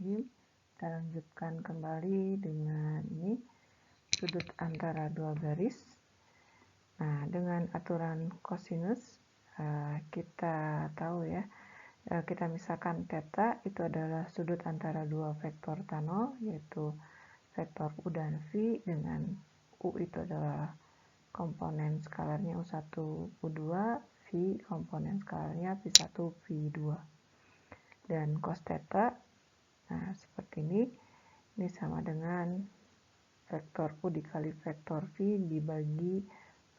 Bismillahirrahmanirrahim. Kita lanjutkan kembali dengan ini sudut antara dua garis. Nah, dengan aturan kosinus kita tahu ya, kita misalkan theta itu adalah sudut antara dua vektor tanggal, yaitu vektor U dan V, dengan U itu adalah komponen skalarnya U1, U2, V komponen skalarnya V1, V2. Dan cos theta, nah seperti ini sama dengan vektor U dikali vektor V dibagi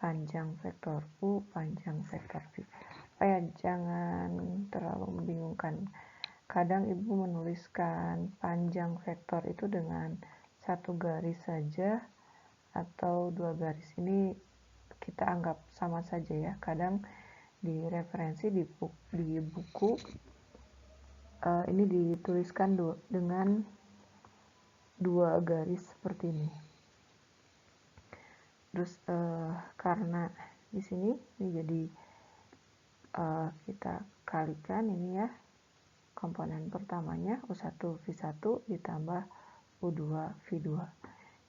panjang vektor U panjang vektor V. Supaya jangan terlalu membingungkan, kadang ibu menuliskan panjang vektor itu dengan satu garis saja atau dua garis. Ini kita anggap sama saja ya. Kadang di referensi di buku ini dituliskan dengan dua garis seperti ini. Terus karena di sini ini jadi kita kalikan ini ya, komponen pertamanya U1 V1 ditambah U2 V2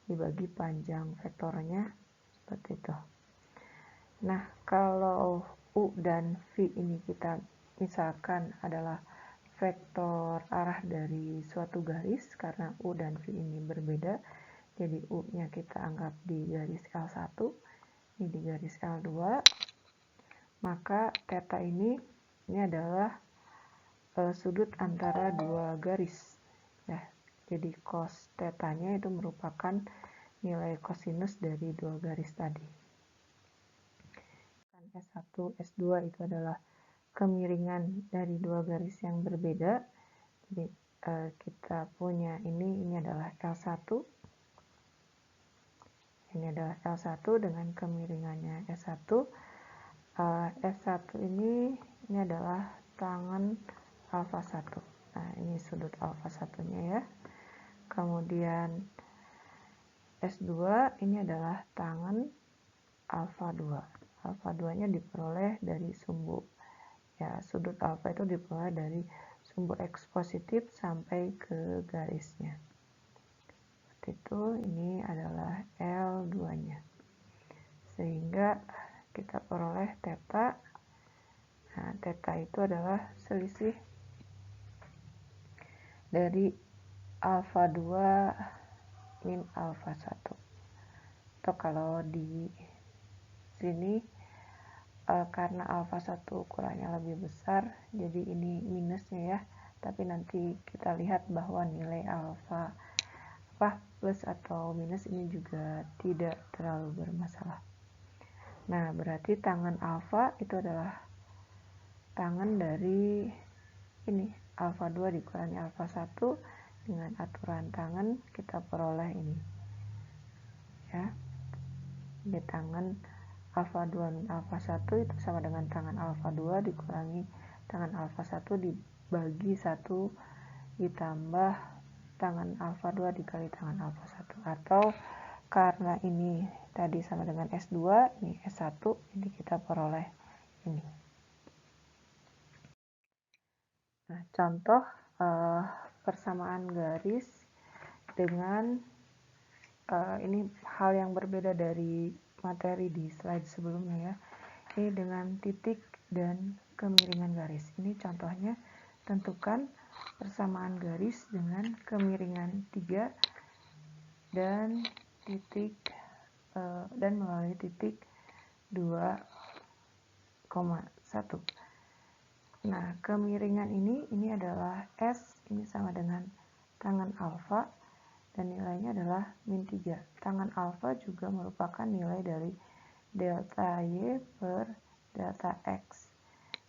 dibagi panjang vektornya seperti itu. Nah, kalau U dan V ini kita misalkan adalah vektor arah dari suatu garis, karena U dan V ini berbeda, jadi U-nya kita anggap di garis L1, ini di garis L2, maka theta ini adalah sudut antara dua garis ya. Jadi cos theta-nya itu merupakan nilai kosinus dari dua garis tadi. S1, S2 itu adalah kemiringan dari dua garis yang berbeda. Jadi kita punya ini adalah L1, ini adalah L1 dengan kemiringannya S1. S1 ini adalah tangen alfa 1. Nah, ini sudut alfa 1-nya ya. Kemudian S2 ini adalah tangen alfa 2. Alfa 2-nya diperoleh dari sumbu. Ya, sudut alfa itu diperoleh dari sumbu X positif sampai ke garisnya. Seperti itu, ini adalah L2-nya. Sehingga kita peroleh theta. Nah, theta itu adalah selisih dari alfa 2 min alfa 1. Atau kalau di sini karena alfa 1 ukurannya lebih besar, jadi ini minusnya ya. Tapi nanti kita lihat bahwa nilai alfa plus atau minus ini juga tidak terlalu bermasalah. Nah, berarti tangen alfa itu adalah tangen dari ini alfa 2 dikurangi alfa 1, dengan aturan tangen kita peroleh ini ya. Jadi tangen alfa 2 min alfa 1 itu sama dengan tangen alfa 2 dikurangi tangen alfa 1 dibagi 1 ditambah tangen alfa 2 dikali tangen alfa 1. Atau karena ini tadi sama dengan S2, ini S1, jadi kita peroleh ini. Nah, contoh persamaan garis dengan ini hal yang berbeda dari materi di slide sebelumnya ya. Ini dengan titik dan kemiringan garis. Ini contohnya, tentukan persamaan garis dengan kemiringan 3 dan titik dan melalui titik 2,1. Nah, kemiringan ini adalah S, ini sama dengan tangen alfa, dan nilainya adalah min 3. Tangen alfa juga merupakan nilai dari delta Y per delta X.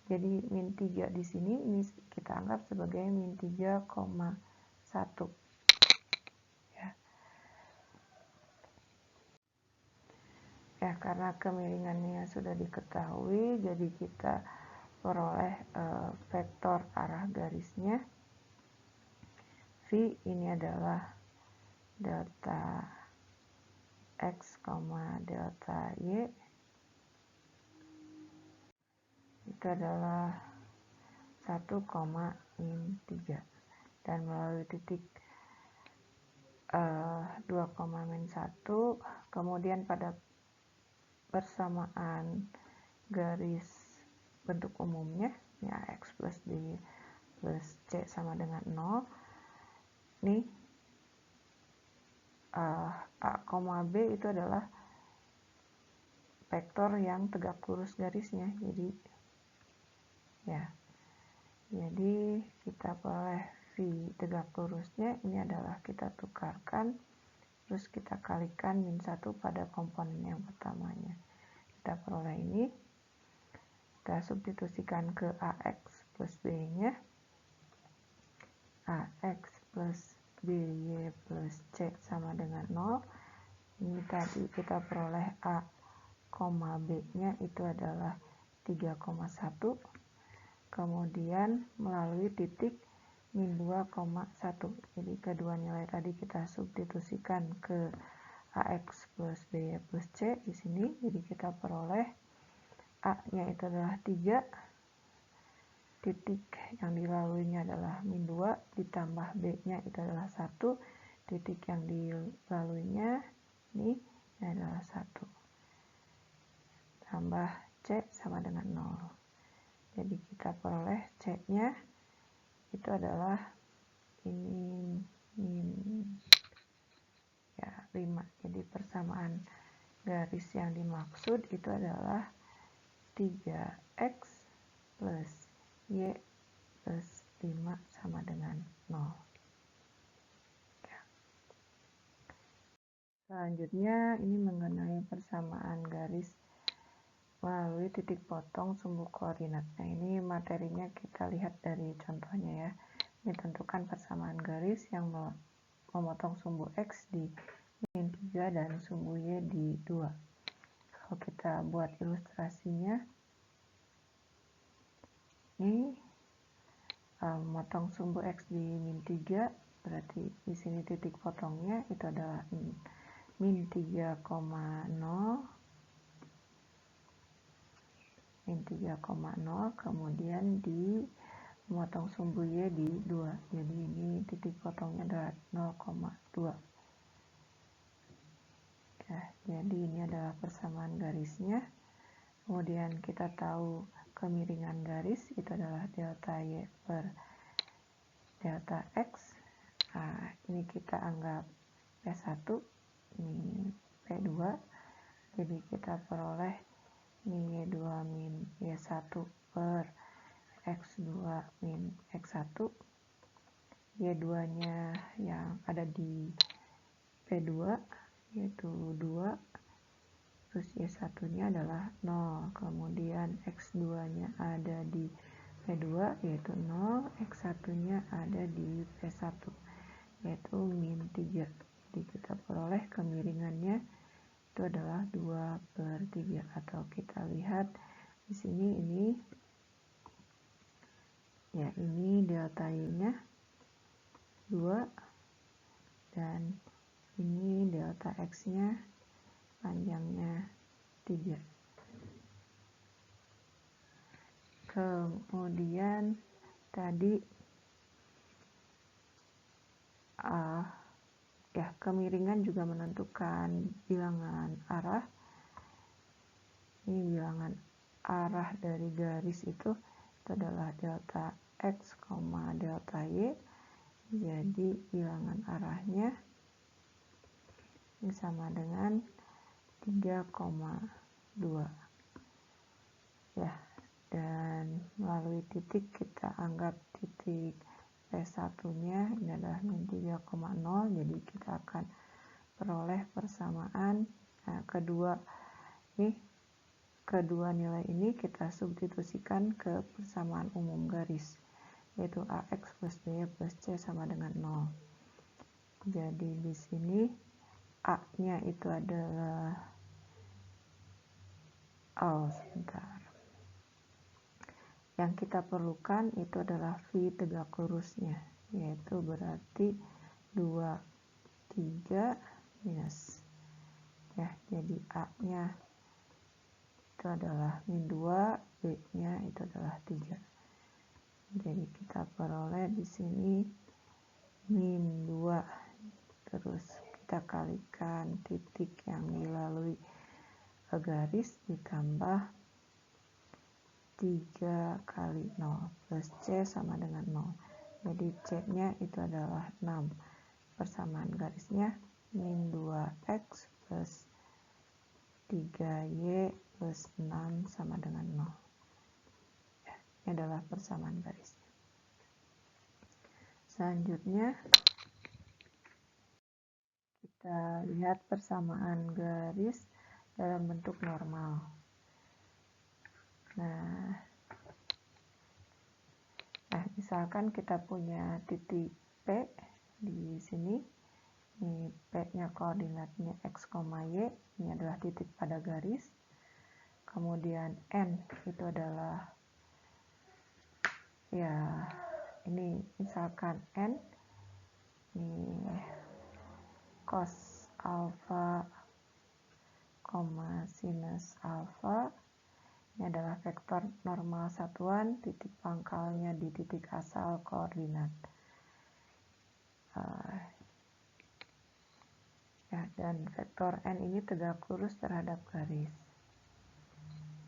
Jadi min 3 di sini ini kita anggap sebagai min 3,1. Ya, karena kemiringannya sudah diketahui, jadi kita peroleh vektor arah garisnya. V ini adalah delta X, delta Y. Itu adalah 1, min 3. dan melalui titik 2,-1, kemudian pada persamaan garis bentuk umumnya, ya X plus B plus C sama dengan 0, nih A, B itu adalah vektor yang tegak lurus garisnya, jadi kita peroleh V tegak lurusnya, ini adalah kita tukarkan, terus kita kalikan min 1 pada komponen yang pertamanya. Kita peroleh ini, kita substitusikan ke AX plus B-nya, AX plus BY plus C sama dengan 0. Ini tadi kita peroleh A, B-nya itu adalah 3,1. Kemudian melalui titik min 2,1. Jadi kedua nilai tadi kita substitusikan ke AX plus BY plus C di sini. Jadi kita peroleh A-nya itu adalah 3, titik yang dilaluinya adalah min 2, ditambah B-nya itu adalah 1, titik yang dilaluinya ini adalah 1, tambah C sama dengan 0. Jadi kita peroleh C-nya itu adalah ini min 5. Jadi persamaan garis yang dimaksud itu adalah 3X plus Y plus 5 sama dengan 0. Selanjutnya ini mengenai persamaan garis melalui titik potong sumbu koordinat. Nah, ini materinya kita lihat dari contohnya ya. Ini tentukan persamaan garis yang memotong sumbu X di min 3 dan sumbu Y di 2. Kalau kita buat ilustrasinya, ini memotong sumbu X di min 3, berarti di sini titik potongnya itu adalah min 3,0, kemudian di memotong sumbu Y di 2, jadi ini titik potongnya adalah 0,2. Ya, jadi ini adalah persamaan garisnya. Kemudian kita tahu kemiringan garis itu adalah delta Y per delta X. Nah, ini kita anggap P1, ini P2, jadi kita peroleh min Y2 min Y1 per X2 min X1. Y2 nya yang ada di P2 yaitu 2, terus Y1 nya adalah 0, kemudian X2 nya ada di P2 yaitu 0, X1 nya ada di P1 yaitu min 3. Jadi kita peroleh kemiringannya itu adalah 2/3, atau kita lihat di sini ini ya, ini delta Y-nya 2 dan ini delta X-nya panjangnya 3. Kemudian tadi kemiringan juga menentukan bilangan arah. Ini bilangan arah dari garis itu adalah delta X, delta Y. Jadi bilangan arahnya ini sama dengan 3,2. Ya, dan melalui titik kita anggap titik P1-nya ini adalah min 3,0, jadi kita akan peroleh persamaan. Nah, kedua nilai ini kita substitusikan ke persamaan umum garis, yaitu AX plus BY plus C sama dengan 0. Jadi di sini A-nya itu adalah yang kita perlukan itu adalah V tegak lurusnya, yaitu berarti 2, 3 minus. Ya, jadi A-nya itu adalah min 2, B-nya itu adalah 3. Jadi kita peroleh di sini kalikan titik yang dilalui garis ditambah 3 kali 0 plus C sama dengan 0. Jadi C-nya itu adalah 6. Persamaan garisnya min 2X plus 3Y plus 6 sama dengan 0. Ini adalah persamaan garisnya. Selanjutnya kita lihat persamaan garis dalam bentuk normal. Nah, misalkan kita punya titik P di sini. Ini P-nya koordinatnya X, Y. Ini adalah titik pada garis. Kemudian N itu adalah, ya, ini misalkan N, ini cos alfa, sinus alfa. Ini adalah vektor normal satuan, titik pangkalnya di titik asal koordinat. Dan vektor N ini tegak lurus terhadap garis.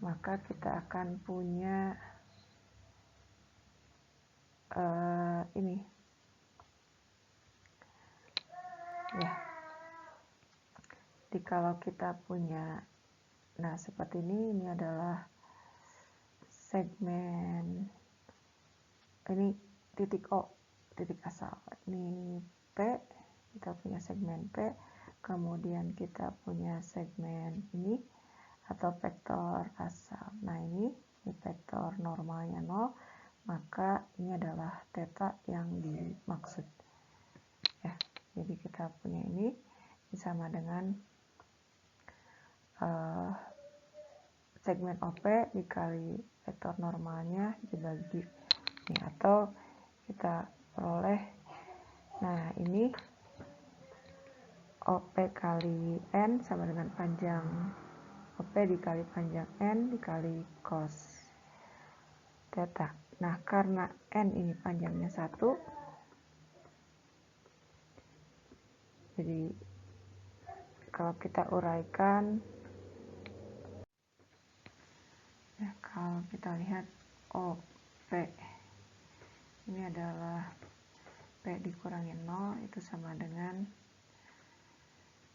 Maka kita akan punya ini. Ya. Jadi kalau kita punya, nah seperti ini adalah segmen, ini titik O, titik asal. Ini P, kita punya segmen P, kemudian kita punya segmen ini atau vektor asal. Nah ini vektor normalnya 0, maka ini adalah theta yang dimaksud. Ya, jadi kita punya ini sama dengan segmen OP dikali vektor normalnya dibagi ini, atau kita peroleh, nah ini OP kali N sama dengan panjang OP dikali panjang N dikali cos theta. Nah karena N ini panjangnya 1, jadi kalau kita uraikan, ya, kalau kita lihat OP ini adalah P dikurangi 0 itu sama dengan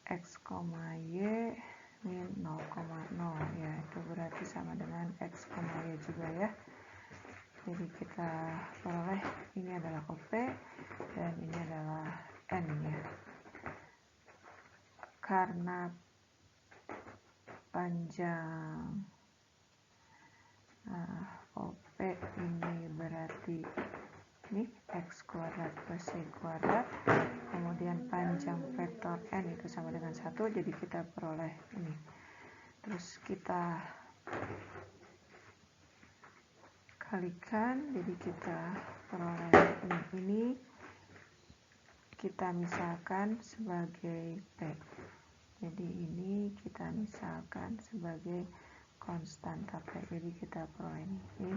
X, Y min 0,0, ya itu berarti sama dengan X, Y juga ya. Jadi kita peroleh ini adalah OP dan ini adalah N ya. Karena panjang OP ini berarti ini X kuadrat plus Y kuadrat, kemudian panjang vektor N itu sama dengan 1, jadi kita peroleh ini. Terus kita kalikan, jadi kita peroleh ini kita misalkan sebagai P. Jadi ini kita misalkan sebagai konstanta P. Jadi kita peroleh ini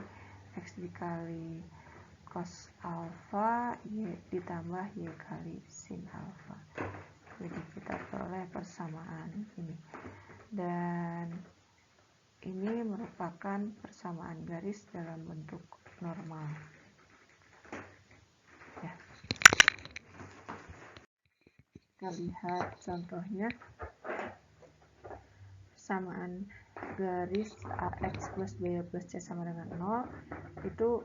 X dikali cos alfa Y ditambah Y kali sin alfa. Jadi kita peroleh persamaan ini. Dan ini merupakan persamaan garis dalam bentuk normal. Ya. Kita lihat contohnya. Persamaan garis AX plus BY plus C sama dengan 0 itu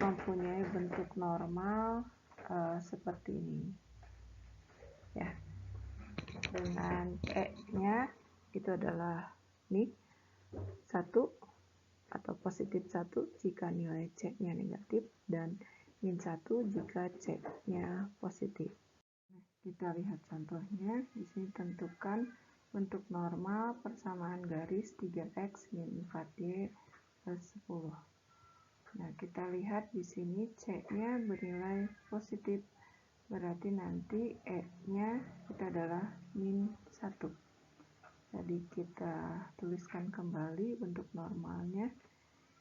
mempunyai bentuk normal seperti ini. Ya. Dengan E-nya itu adalah ini 1 atau positif 1 jika nilai C-nya negatif dan min 1 jika C-nya positif. Kita lihat contohnya. Di sini tentukan bentuk normal persamaan garis 3X min 4Y plus 10. Nah, kita lihat di sini C-nya bernilai positif. Berarti nanti E-nya itu adalah min 1. Jadi kita tuliskan kembali bentuk normalnya.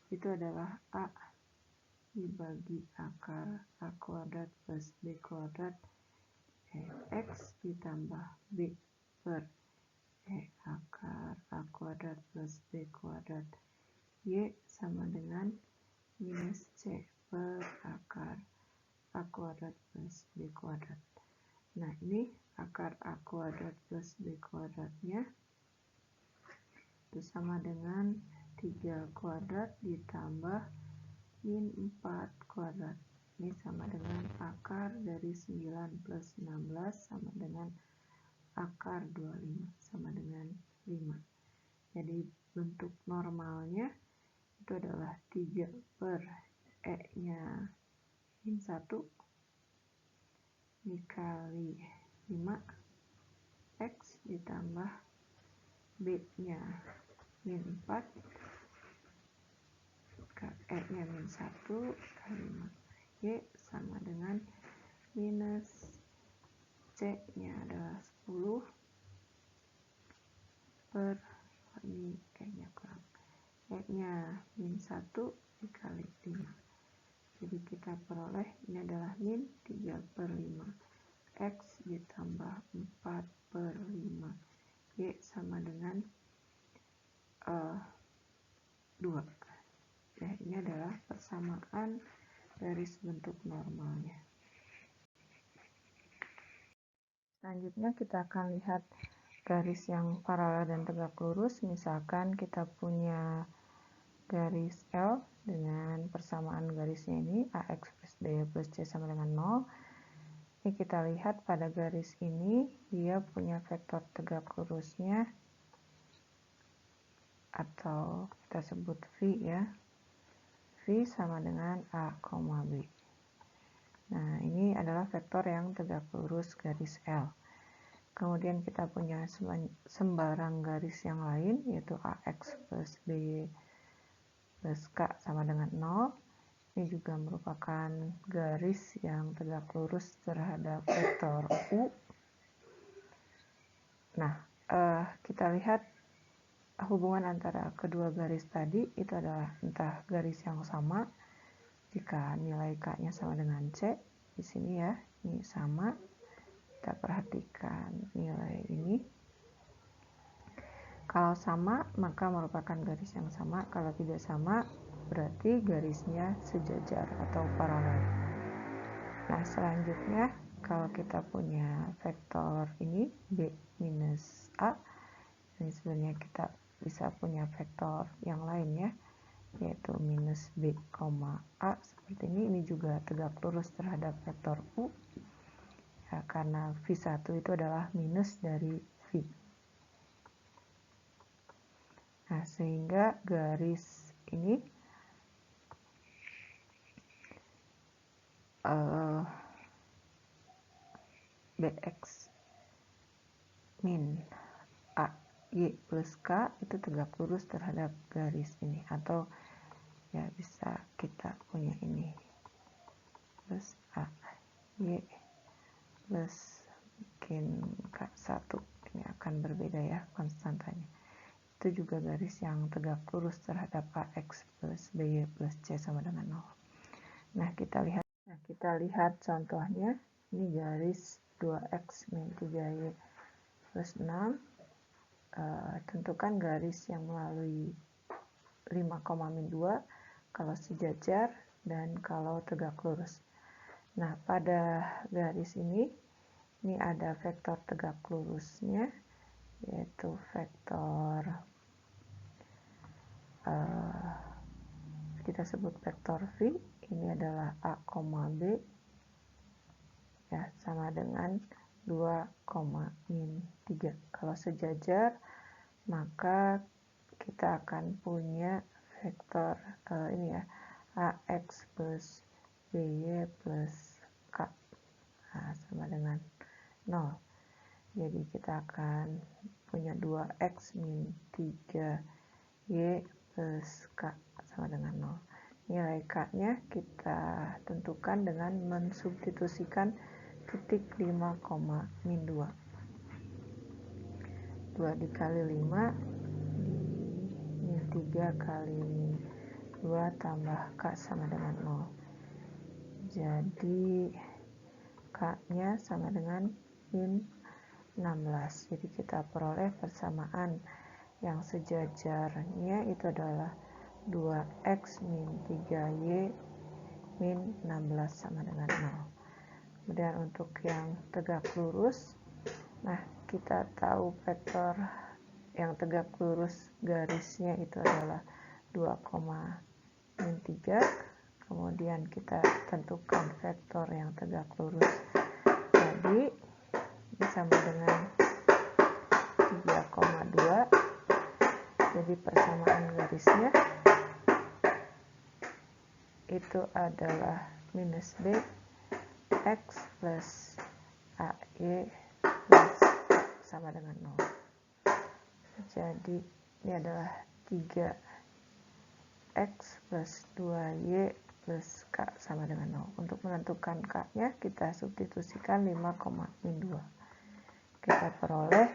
Itu adalah A dibagi akar A kuadrat plus B kuadrat X ditambah B per akar A kuadrat plus B kuadrat Y sama dengan minus C per akar A kuadrat plus B kuadrat. Nah, ini akar A kuadrat plus B kuadratnya itu sama dengan 3 kuadrat ditambah min 4 kuadrat. Ini sama dengan akar dari 9 plus 16 sama dengan akar 25 sama dengan 5. Jadi bentuk normalnya itu adalah 3 per E-nya min 1 dikali 5 X ditambah B-nya min 4 E-nya min 1 kali 5 Y sama dengan minus C-nya adalah 10 per ini E-nya kurang E-nya min 1 dikali 5. Jadi kita peroleh ini adalah min 3 per 5 X ditambah 4 per 5 Y sama dengan 2. Ya, ini adalah persamaan garis bentuk normalnya. Selanjutnya kita akan lihat garis yang paralel dan tegak lurus. Misalkan kita punya garis L dengan persamaan garisnya ini AX plus B plus C sama dengan 0. Ini kita lihat pada garis ini dia punya vektor tegak lurusnya atau kita sebut V ya. V sama dengan A, B. Nah, ini adalah vektor yang tegak lurus garis L. Kemudian kita punya sembarang garis yang lain, yaitu AX plus B plus K sama dengan 0. Ini juga merupakan garis yang tegak lurus terhadap vektor U. Nah, kita lihat hubungan antara kedua garis tadi itu adalah entah garis yang sama jika nilai K-nya sama dengan C di sini ya, ini sama. Kita perhatikan nilai ini. Kalau sama maka merupakan garis yang sama, kalau tidak sama berarti garisnya sejajar atau paralel. Nah, selanjutnya kalau kita punya vektor ini B minus A, ini sebenarnya kita bisa punya vektor yang lain ya, yaitu minus B, A seperti ini juga tegak lurus terhadap vektor U ya, karena V1 itu adalah minus dari V. Nah, sehingga garis ini BX min A Y plus K itu tegak lurus terhadap garis ini, atau ya bisa kita punya ini plus A Y plus mungkin K1, ini akan berbeda ya konstantanya. Itu juga garis yang tegak lurus terhadap AX plus BY plus C sama dengan 0. Nah, kita lihat contohnya. Ini garis 2X min 3Y plus 6. Tentukan garis yang melalui 5,-2 kalau sejajar dan kalau tegak lurus. Nah, pada garis ini ada vektor tegak lurusnya, yaitu vektor kita sebut vektor V. Ini adalah A, B ya, sama dengan 2,-3. Kalau sejajar maka kita akan punya vektor ini ya, AX plus BY plus K sama dengan 0. Jadi kita akan punya 2X min 3Y plus K sama dengan 0. Nilai K-nya kita tentukan dengan mensubstitusikan titik 5,-2. 2 dikali 5 min 3 kali min 2 tambah K sama dengan 0. Jadi K-nya sama dengan min 16. Jadi kita peroleh persamaan yang sejajarnya itu adalah 2x min 3y min 16 sama dengan 0. Kemudian untuk yang tegak lurus, nah kita tahu vektor yang tegak lurus garisnya itu adalah 2, min 3. Kemudian kita tentukan vektor yang tegak lurus tadi sama dengan 3,2. Jadi persamaan garisnya itu adalah minus b x plus ay plus sama dengan 0. Jadi ini adalah 3x plus 2y plus k sama dengan 0. Untuk menentukan k-nya kita substitusikan 5, min 2. Kita peroleh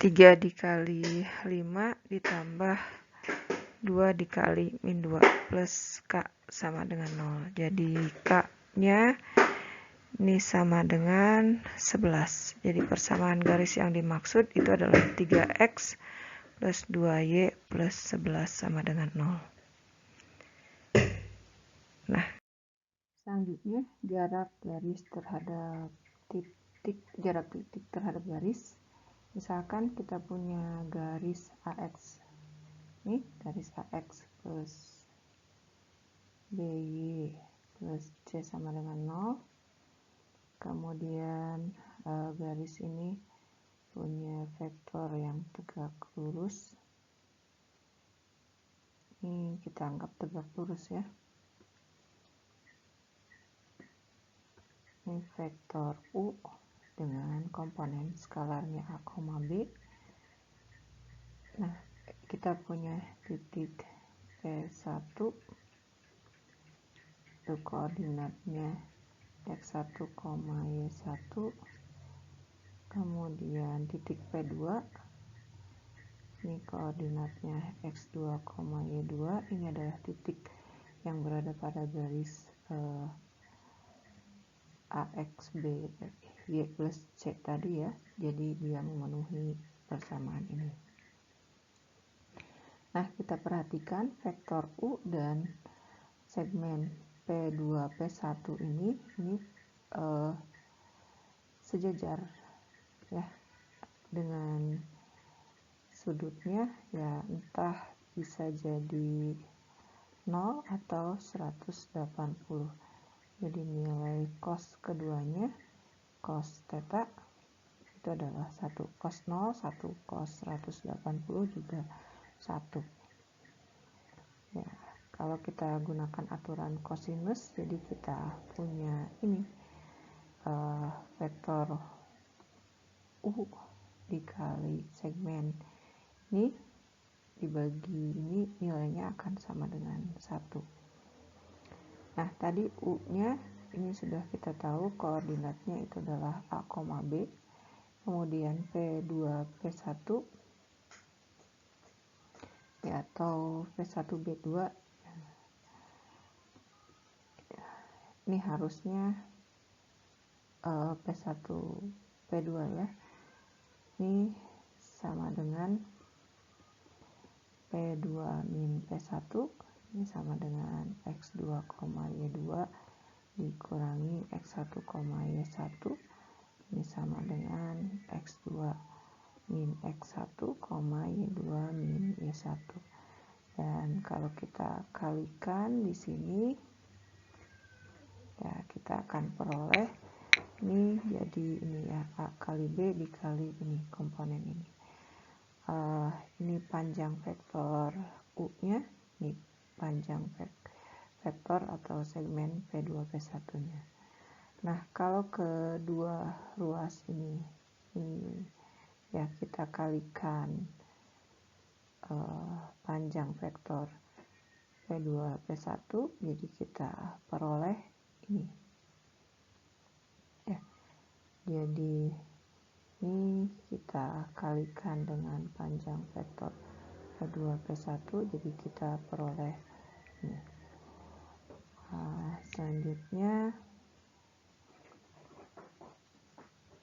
3 dikali 5 ditambah 2 dikali min 2 plus k sama dengan 0. Jadi k-nya ini sama dengan 11. Jadi persamaan garis yang dimaksud itu adalah 3x plus 2y plus 11 sama dengan 0. Nah, selanjutnya jarak titik terhadap garis. Misalkan kita punya garis AX. Nih, garis AX plus BY plus C sama dengan 0. Kemudian garis ini punya vektor yang tegak lurus. Ini kita anggap tegak lurus ya. Ini vektor U dengan komponen skalarnya A, B. Nah, kita punya titik P1, itu koordinatnya x1, y1. Kemudian titik P2, ini koordinatnya x2, y2. Ini adalah titik yang berada pada garis AX, B, Y plus C tadi ya. Jadi dia memenuhi persamaan ini. Nah, kita perhatikan vektor U dan segmen P2, P1 ini sejajar ya, dengan sudutnya ya entah bisa jadi 0 atau 180. Jadi nilai cos keduanya, cos theta itu adalah 1, cos 0 1, cos 180 juga 1. Ya, kalau kita gunakan aturan kosinus, jadi kita punya ini vektor U dikali segmen ini dibagi ini nilainya akan sama dengan 1. Nah, tadi U-nya ini sudah kita tahu koordinatnya itu adalah A, B. Kemudian P2, P1 ya, atau P1, B2. Ini harusnya P1, P2 ya. Ini sama dengan P2 min P1. Ini sama dengan X2, Y2 dikurangi X1, Y1. Ini sama dengan X2 min X1, Y2 min Y1. Dan kalau kita kalikan di sini, ya kita akan peroleh ini jadi ini ya, A kali B dikali ini komponen ini. Ini panjang vektor U-nya, ini panjang vektor atau segmen P2, P1-nya. Nah, kalau kedua ruas ini ya kita kalikan panjang vektor P2, P1, jadi kita peroleh ini. Ya, jadi ini kita kalikan dengan panjang vektor P2, P1, jadi kita peroleh ini. selanjutnya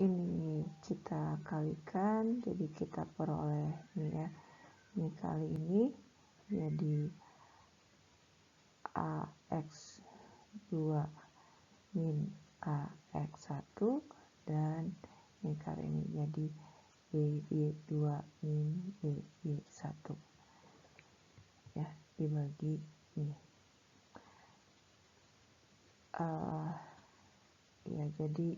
ini kita kalikan, jadi kita peroleh ini ya, ini kali ini jadi AX2 min AX1, dan ini kali ini jadi BY2 min BY1 ya, dibagi ini ya, jadi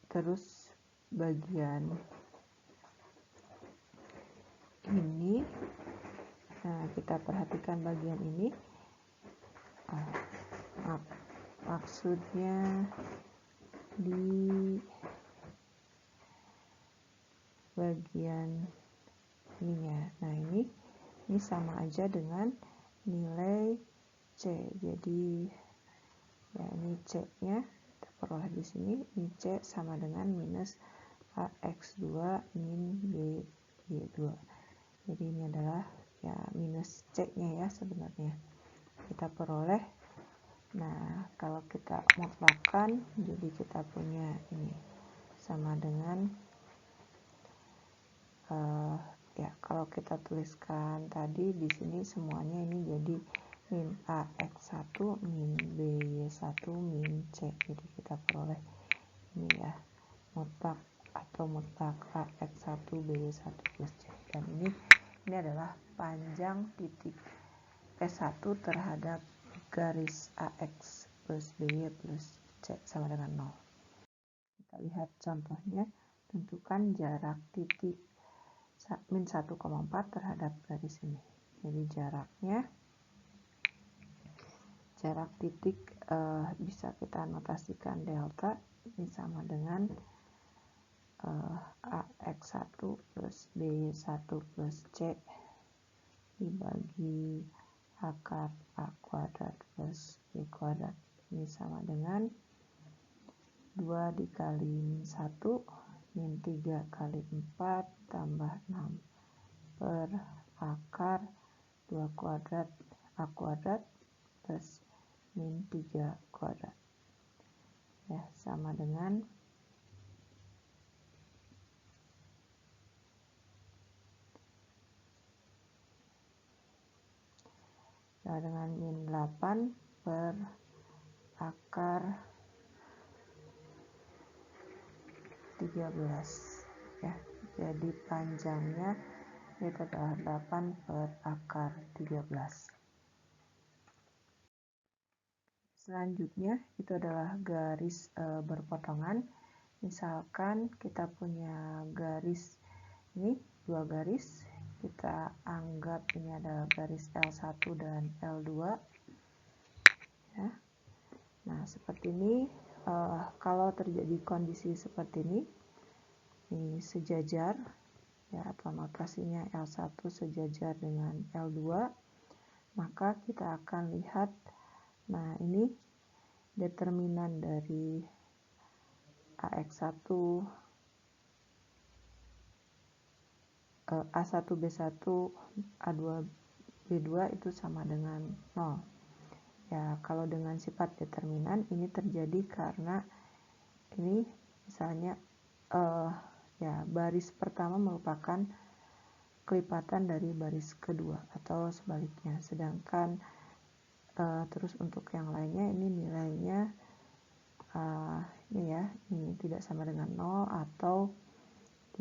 terus bagian ini, nah kita perhatikan bagian ini, maksudnya di bagian ininya. Nah ini sama aja dengan nilai C, jadi ya ini C nya kita peroleh di sini, ini C sama dengan minus AX2 min BY2, jadi ini adalah ya minus C nya ya sebenarnya kita peroleh. Nah kalau kita mutlakkan, jadi kita punya ini sama dengan ya kalau kita tuliskan tadi di sini semuanya ini jadi min AX1 min BY1 min C, jadi kita peroleh ini ya mutlak atau mutlak AX1 BY1 plus C, dan ini adalah panjang titik P1 terhadap garis AX plus BY plus C sama dengan 0. Kita lihat contohnya, tentukan jarak titik min 1,4 terhadap garis ini. Jadi jarak titik bisa kita notasikan delta, ini sama dengan AX1 plus BY1 plus C dibagi akar A kuadrat plus B kuadrat, ini sama dengan 2 dikali min 1 min 3 kali 4 tambah 6 per akar 2 kuadrat A kuadrat plus min 3 kuadrat ya, sama dengan min 8 per akar 13 ya, jadi panjangnya itu adalah 8 per akar 13. Selanjutnya itu adalah garis berpotongan. Misalkan kita punya garis ini, 2 garis, kita anggap ini adalah garis L1 dan L2 ya. Nah seperti ini, kalau terjadi kondisi seperti ini sejajar ya, atau notasinya L1 sejajar dengan L2, maka kita akan lihat, nah ini determinan dari AX1 A1B1 A2B2 itu sama dengan 0 ya. Kalau dengan sifat determinan ini terjadi karena ini misalnya ya baris pertama merupakan kelipatan dari baris kedua atau sebaliknya, sedangkan terus untuk yang lainnya ini nilainya ini ya, ini tidak sama dengan 0 atau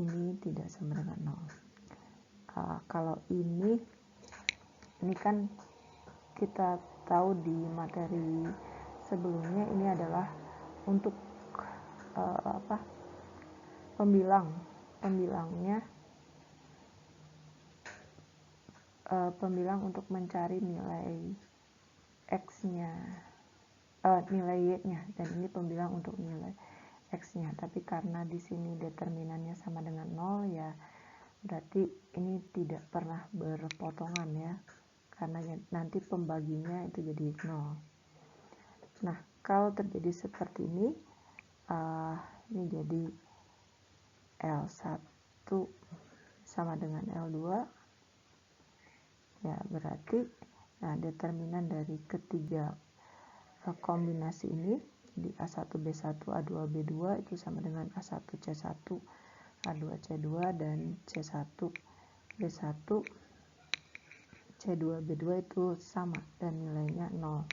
ini tidak sama dengan 0. Kalau ini kan kita tahu di materi sebelumnya ini adalah untuk pembilang untuk mencari nilai X-nya, nilai Y-nya, dan ini pembilang untuk nilai X-nya. Tapi karena di sini determinannya sama dengan 0 ya, berarti ini tidak pernah berpotongan ya, karena nanti pembaginya itu jadi 0. Nah, kalau terjadi seperti ini jadi L1 sama dengan L2 ya, berarti nah determinan dari ketiga kombinasi ini di A1B1 A2B2 itu sama dengan A1C1 A2C2 dan C1B1 C2B2 itu sama dan nilainya 0.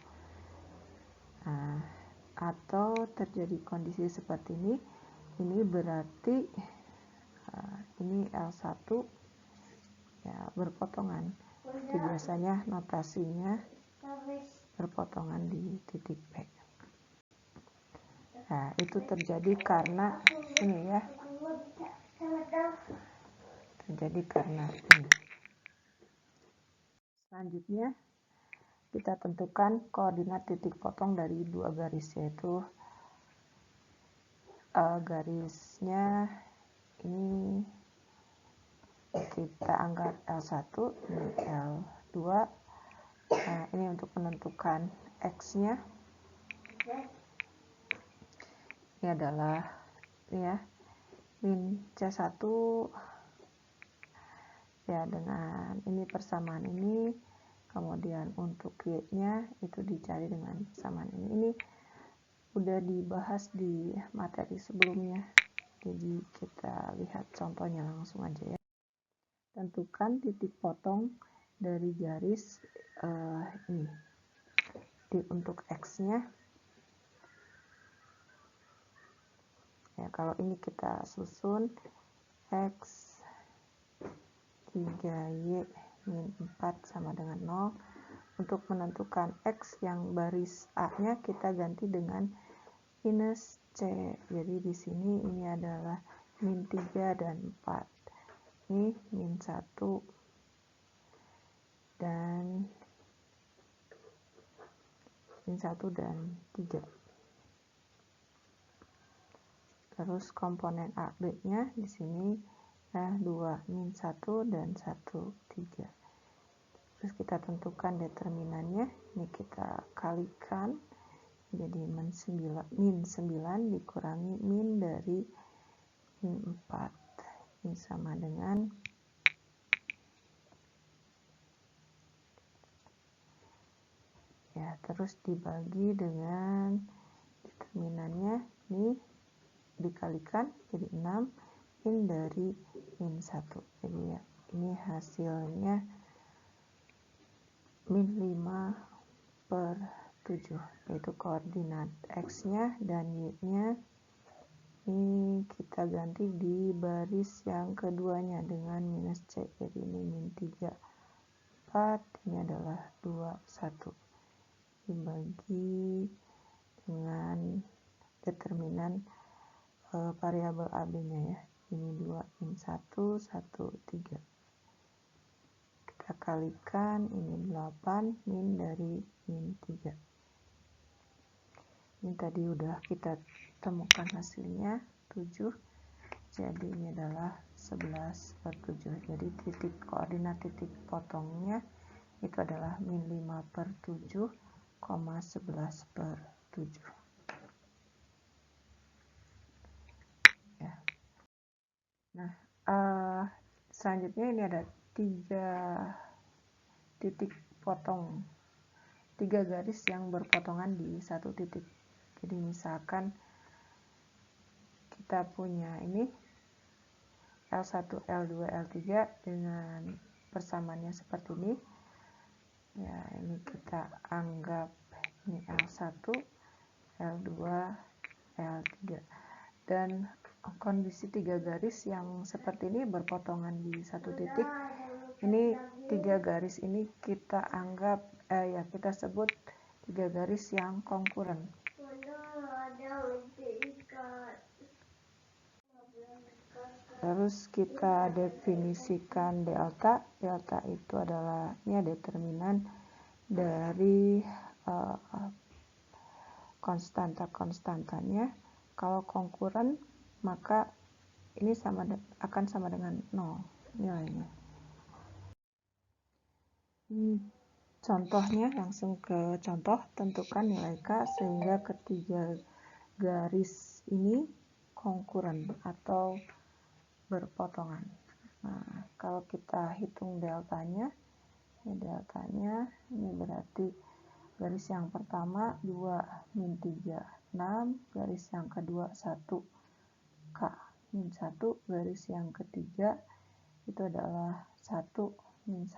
Nah, atau terjadi kondisi seperti ini berarti ini L1 ya berpotongan. Jadi biasanya notasinya berpotongan di titik P. Nah, itu terjadi karena ini ya. Terjadi karena ini. Selanjutnya kita tentukan koordinat titik potong dari dua garis, yaitu garisnya ini kita anggap L1, ini L2. Nah, ini untuk menentukan X-nya. Ini adalah ya min C1 ya, dengan ini persamaan ini. Kemudian untuk Y-nya itu dicari dengan persamaan ini. Ini udah dibahas di materi sebelumnya. Jadi kita lihat contohnya langsung aja ya. Tentukan titik potong dari garis ini. Untuk X-nya ya, kalau ini kita susun X 3Y min 4 sama dengan 0. Untuk menentukan X yang baris A-nya kita ganti dengan minus C. Jadi di sini ini adalah min 3 dan 4. Ini min 1 dan 3. Terus komponen AB-nya di sini 2 min 1 dan 1 3. Terus kita tentukan determinannya. Ini kita kalikan jadi min 9 dikurangi min dari min 4. Ini sama dengan ya, terus dibagi dengan determinannya ini dikalikan jadi 6 min dari min 1. Jadi ya, ini hasilnya min 5/7, yaitu koordinat X-nya dan Y-nya ini kita ganti di baris yang keduanya dengan minus C. Jadi ini min 3 4, ini adalah 2 1. Dibagi dengan determinan variabel AB-nya ya. Ini 2 min 1 1 3. Kita kalikan ini 8 min dari min 3. Ini tadi udah kita temukan hasilnya 7. Jadi ini adalah 11/7. Jadi koordinat titik potongnya itu adalah min 5/7, 11/7. Ya. Nah, selanjutnya ini ada 3 titik potong, 3 garis yang berpotongan di satu titik. Jadi misalkan kita punya ini L1, L2, L3 dengan persamaannya seperti ini. Ya, ini kita anggap ini L1, L2, L3. Dan kondisi 3 garis yang seperti ini berpotongan di satu titik. Ini 3 garis ini kita anggap kita sebut 3 garis yang konkuren. Terus kita definisikan delta. Delta itu adalah determinan dari konstantanya. Kalau konkuren maka ini akan sama dengan 0 nilainya. Contohnya, langsung ke contoh. Tentukan nilai K sehingga ketiga garis ini konkuren atau berpotongan. Nah, kalau kita hitung deltanya ini berarti garis yang pertama 2 min 3 6, garis yang kedua 1 K min 1, garis yang ketiga itu adalah 1 min 1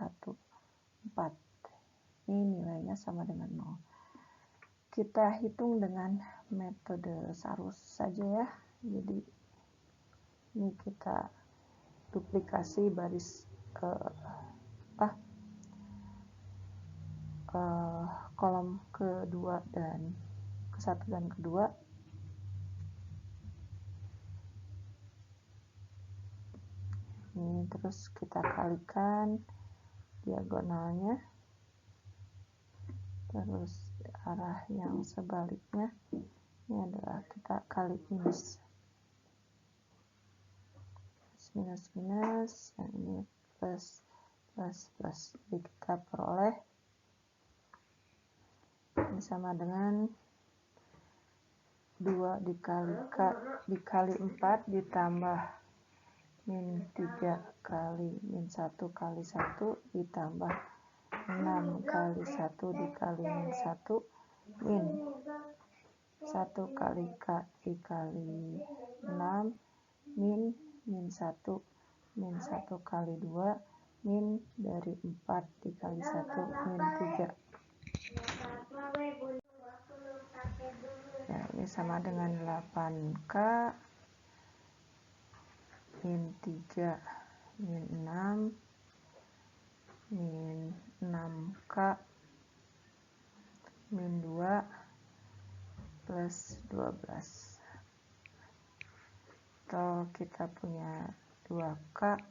4. Ini nilainya sama dengan 0. Kita hitung dengan metode Sarus saja ya. Jadi ini kita duplikasi baris kolom kedua dan ke-1 dan kedua. Ini terus kita kalikan diagonalnya, terus arah yang sebaliknya ini adalah kita kali minus, minus, yang ini plus. Jadi kita peroleh ini sama dengan 2 dikali 4 ditambah min 3 kali min 1 kali 1 ditambah 6 kali 1 dikali min 1 min 1 kali K dikali 6 min 1 kali 2 min dari 4 dikali 1 min 3. Nah, ini sama dengan 8K min 3 min 6 min 6K min 2 plus 12. Atau kita punya 2K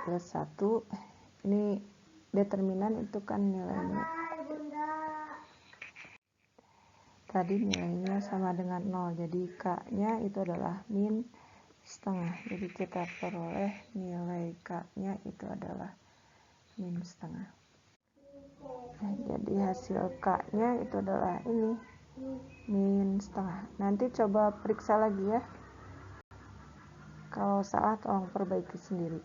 plus 1. Ini determinan itu kan nilainya. Tadi nilainya sama dengan 0. Jadi K-nya itu adalah min setengah. Jadi kita peroleh nilai K-nya itu adalah min setengah. Nah, jadi hasil K-nya itu adalah ini, min setengah. Nanti coba periksa lagi ya. Kalau salah tolong perbaiki sendiri.